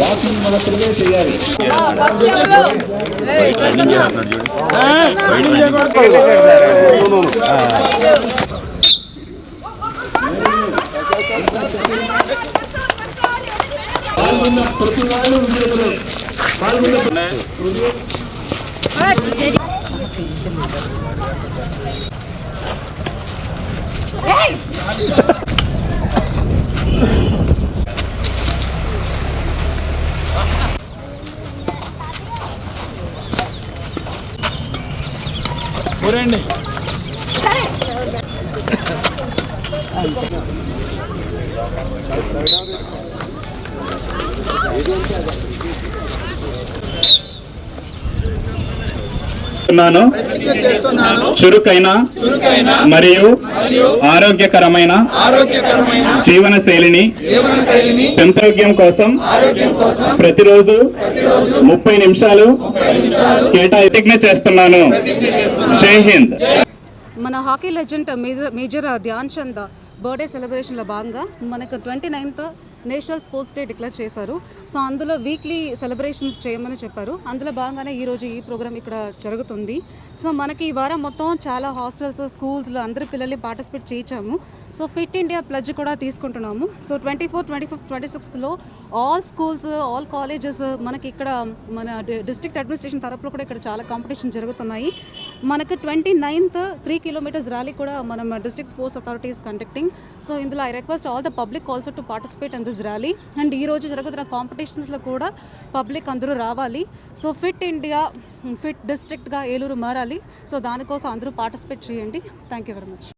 Walking మాత్రమే చేయాలి. పాల్గొన్న ప్రతి వాళ్ళు పాల్గొన్న రండి. చురుకైన మరియు ఆరోగ్యకరమైన జీవన శైలిని పెంపొందించడం కోసం ప్రతిరోజు 30 నిమిషాలు ప్రతిజ్ఞ చేస్తున్నాను. జై హింద్. మన hockey legend major Dhyan Chand birthday సెలబ్రేషన్లో భాగంగా మనకు 29th national sports day declare చేశారు. సో అందులో వీక్లీ సెలబ్రేషన్స్ చేయమని చెప్పారు. అందులో భాగంగానే ఈరోజు ఈ ప్రోగ్రామ్ ఇక్కడ జరుగుతుంది. సో మనకి ఈ వారం మొత్తం చాలా హాస్టల్స్, స్కూల్స్లో అందరి పిల్లల్ని పార్టిసిపేట్ చేయించాము. సో ఫిట్ ఇండియా ప్లెడ్జ్ కూడా తీసుకుంటున్నాము. సో 24, 25, 26లో ఆల్ స్కూల్స్, ఆల్ కాలేజెస్ మనకి ఇక్కడ మన డిస్ట్రిక్ట్ అడ్మినిస్ట్రేషన్ తరపులో కూడా ఇక్కడ చాలా కాంపిటీషన్ జరుగుతున్నాయి. మనకు 29th 3 kilometers ర్యాలీ కూడా మనం district sports authorities conducting. So ఇందులో I request all the public also to participate in this rally. And ఈ రోజు జరుగుతున్న కాంపిటీషన్స్లో కూడా పబ్లిక్ అందరూ రావాలి. సో ఫిట్ ఇండియా, ఫిట్ డిస్ట్రిక్ట్గా ఏలూరు మారాలి. సో దానికోసం అందరూ పార్టిసిపేట్ చేయండి. Thank you very much.